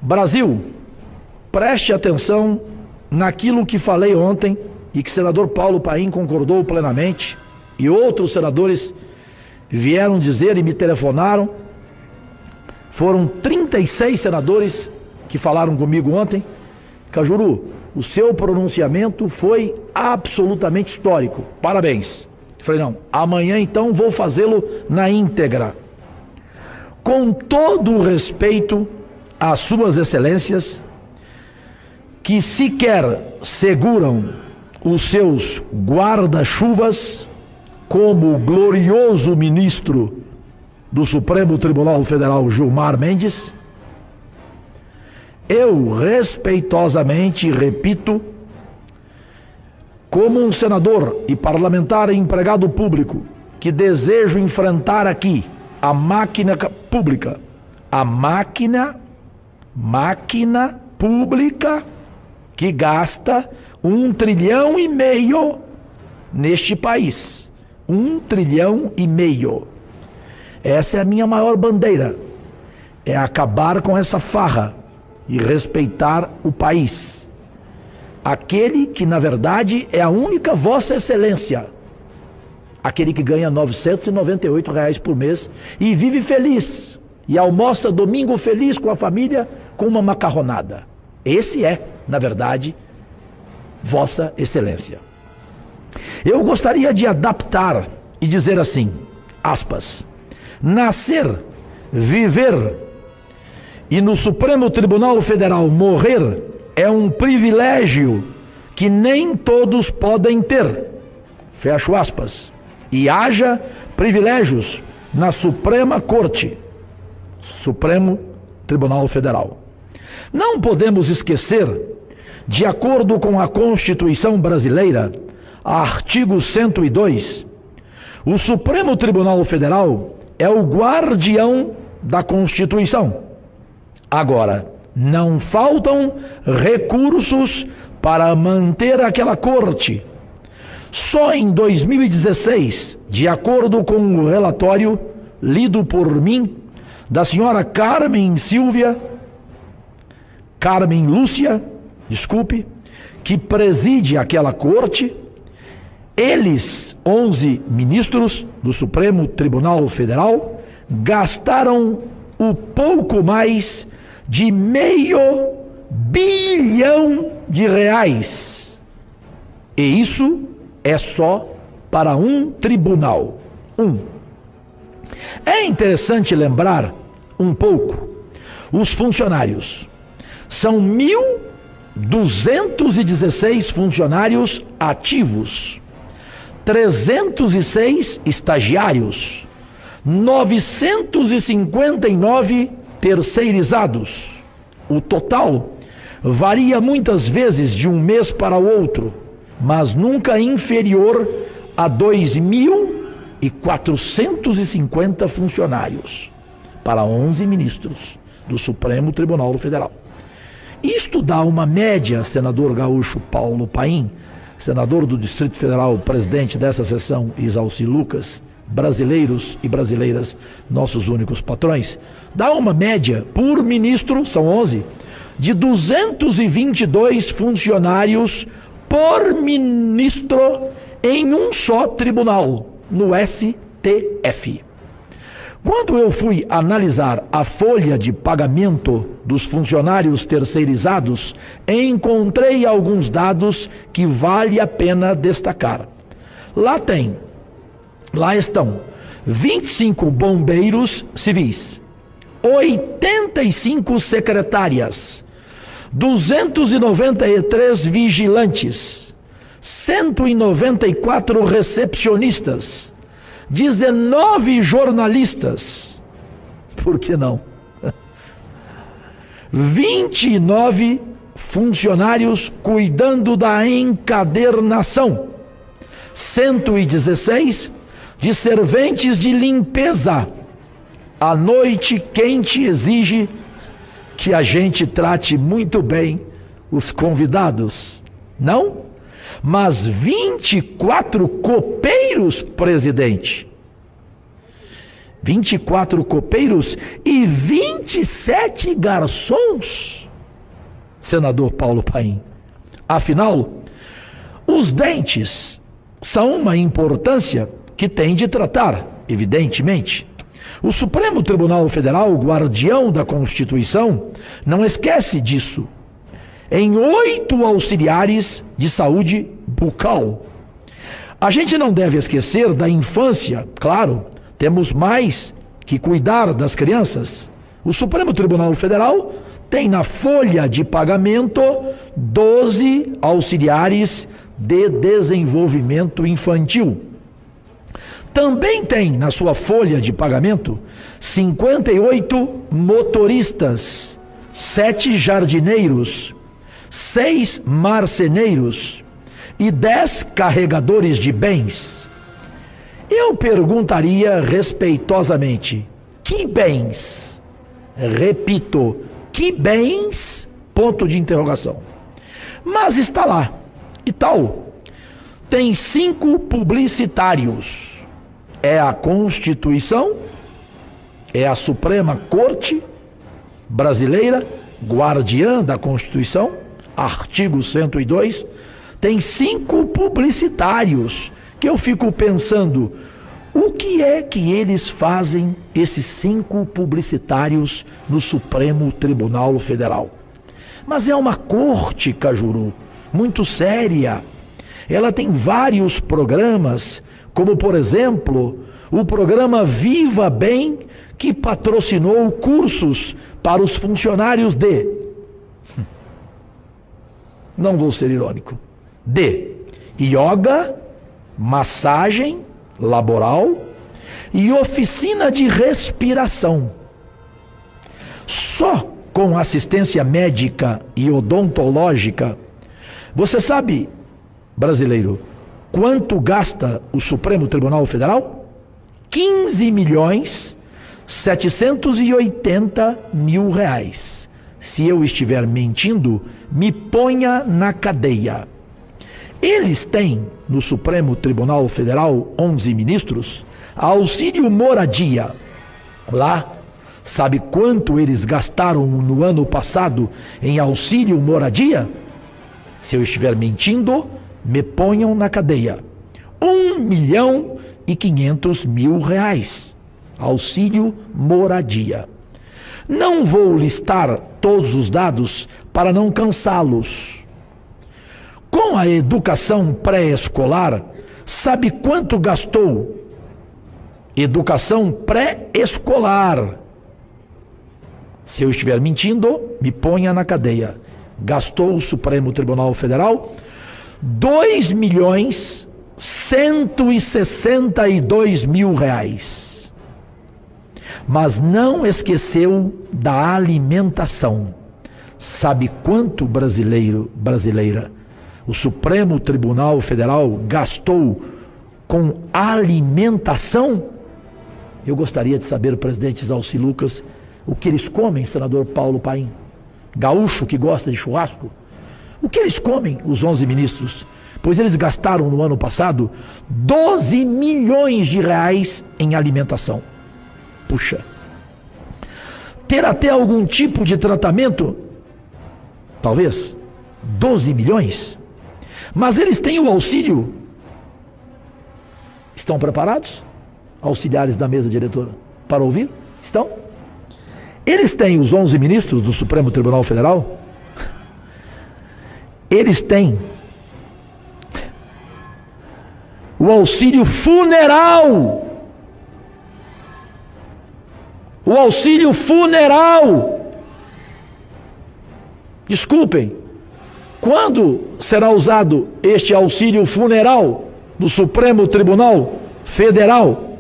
Brasil, preste atenção naquilo que falei ontem e que o senador Paulo Paim concordou plenamente e outros senadores vieram dizer e me telefonaram. Foram 36 senadores que falaram comigo ontem. Cajuru, o seu pronunciamento foi absolutamente histórico. Parabéns. Eu falei, não, amanhã então vou fazê-lo na íntegra. Com todo o respeito às suas excelências, que sequer seguram os seus guarda-chuvas, como o glorioso ministro do Supremo Tribunal Federal, Gilmar Mendes, eu respeitosamente repito, como um senador e parlamentar e empregado público, que desejo enfrentar aqui a máquina pública, a máquina pública que gasta 1,5 trilhão neste país. 1,5 trilhão. Essa é a minha maior bandeira. É acabar com essa farra e respeitar o país. Aquele que, na verdade, é a única Vossa Excelência. Aquele que ganha R$ 998 por mês e vive feliz. E almoça domingo feliz com a família com uma macarronada. Esse é, na verdade, Vossa Excelência. Eu gostaria de adaptar e dizer assim, aspas, nascer, viver e no Supremo Tribunal Federal morrer é um privilégio que nem todos podem ter. Fecho aspas. E haja privilégios na Suprema Corte, Supremo Tribunal Federal. Não podemos esquecer, de acordo com a Constituição Brasileira, artigo 102, o Supremo Tribunal Federal é o guardião da Constituição. Agora, não faltam recursos para manter aquela corte. Só em 2016, de acordo com o relatório lido por mim, da senhora Carmen Lúcia, que preside aquela corte, eles, 11 ministros do Supremo Tribunal Federal, gastaram o pouco mais de R$500 bilhão. E isso é só para um tribunal. É interessante lembrar um pouco os funcionários. São 1.216 funcionários ativos, 306 estagiários, 959 terceirizados. O total varia muitas vezes de um mês para o outro, mas nunca inferior a 2.450 funcionários para 11 ministros do Supremo Tribunal Federal. Isto dá uma média, senador gaúcho Paulo Paim, senador do Distrito Federal, presidente dessa sessão, Isalci Lucas, brasileiros e brasileiras, nossos únicos patrões, dá uma média por ministro, são 11, de 222 funcionários por ministro em um só tribunal, no STF. Quando eu fui analisar a folha de pagamento dos funcionários terceirizados, encontrei alguns dados que vale a pena destacar. Lá estão 25 bombeiros civis, 85 secretárias, 293 vigilantes, 194 recepcionistas, 19 jornalistas, por que não? 29 funcionários cuidando da encadernação, 116 de serventes de limpeza. A noite quente exige que a gente trate muito bem os convidados, não? Mas 24 copeiros, presidente. 24 copeiros e 27 garçons, senador Paulo Paim. Afinal, os dentes são uma importância que tem de tratar, evidentemente. O Supremo Tribunal Federal, guardião da Constituição, não esquece disso. Em 8 auxiliares de saúde bucal. A gente não deve esquecer da infância, claro, temos mais que cuidar das crianças. O Supremo Tribunal Federal tem na folha de pagamento 12 auxiliares de desenvolvimento infantil. Também tem na sua folha de pagamento 58 motoristas, 7 jardineiros, 6 marceneiros e 10 carregadores de bens. Eu perguntaria respeitosamente: que bens? Repito, que bens? Ponto de interrogação. Mas está lá. E tal. Tem 5 publicitários. É a Constituição, é a Suprema Corte Brasileira, guardiã da Constituição, artigo 102, tem 5 publicitários, que eu fico pensando, o que é que eles fazem, esses 5 publicitários, no Supremo Tribunal Federal? Mas é uma corte, Cajuru, muito séria. Ela tem vários programas, como, por exemplo, o programa Viva Bem, que patrocinou cursos para os funcionários de... Não vou ser irônico. De yoga, massagem laboral e oficina de respiração. Só com assistência médica e odontológica. Você sabe, brasileiro, quanto gasta o Supremo Tribunal Federal? 15.780.000 reais. Se eu estiver mentindo, me ponha na cadeia. Eles têm, no Supremo Tribunal Federal, 11 ministros, auxílio moradia. Lá, sabe quanto eles gastaram no ano passado em auxílio moradia? Se eu estiver mentindo, me ponham na cadeia. 1.500.000 reais. Auxílio moradia. Não vou listar todos os dados para não cansá-los. Com a educação pré-escolar, sabe quanto gastou? Educação pré-escolar. Se eu estiver mentindo, me ponha na cadeia. Gastou o Supremo Tribunal Federal 2.162.000 reais. Mas não esqueceu da alimentação. Sabe quanto, brasileira, o Supremo Tribunal Federal gastou com alimentação? Eu gostaria de saber, presidente Zalci Lucas, o que eles comem, senador Paulo Paim? Gaúcho que gosta de churrasco? O que eles comem, os 11 ministros? Pois eles gastaram no ano passado 12 milhões de reais em alimentação. Puxa. Ter até algum tipo de tratamento? Talvez. 12 milhões? Mas eles têm o auxílio. Estão preparados? Auxiliares da mesa diretora, para ouvir? Estão? Eles têm, os 11 ministros do Supremo Tribunal Federal, eles têm o auxílio funeral. O auxílio funeral. Desculpem, quando será usado este auxílio funeral no Supremo Tribunal Federal?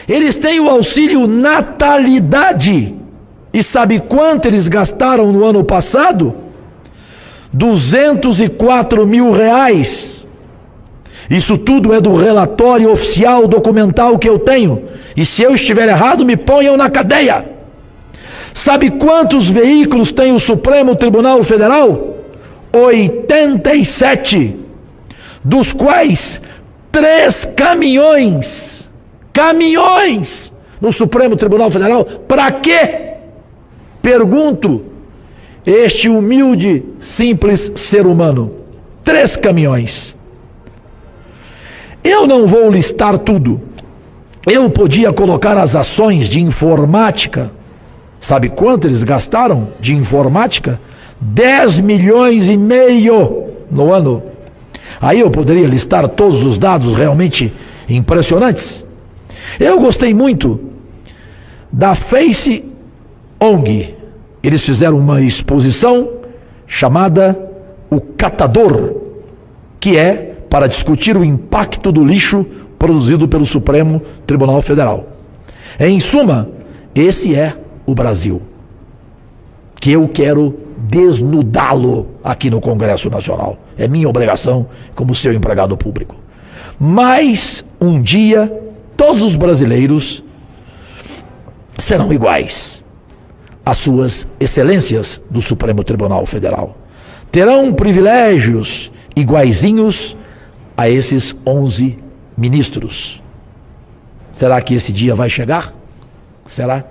Eles têm o auxílio natalidade. E sabe quanto eles gastaram no ano passado? 204.000 reais. Isso tudo é do relatório oficial documental que eu tenho. E se eu estiver errado, me ponham na cadeia. Sabe quantos veículos tem o Supremo Tribunal Federal? 87. Dos quais 3 caminhões no Supremo Tribunal Federal? Para quê? Pergunto, este humilde, simples ser humano. 3 caminhões. Eu não vou listar tudo. Eu podia colocar as ações de informática. Sabe quanto eles gastaram de informática? 10 milhões e meio no ano. Aí eu poderia listar todos os dados realmente impressionantes. Eu gostei muito da Face ONG. Eles fizeram uma exposição chamada O Catador, que é para discutir o impacto do lixo produzido pelo Supremo Tribunal Federal. Em suma, esse é o Brasil, que eu quero desnudá-lo aqui no Congresso Nacional. É minha obrigação como seu empregado público. Mas um dia todos os brasileiros serão iguais às suas excelências do Supremo Tribunal Federal. Terão privilégios iguaizinhos a esses 11 ministros. Será que esse dia vai chegar? Será?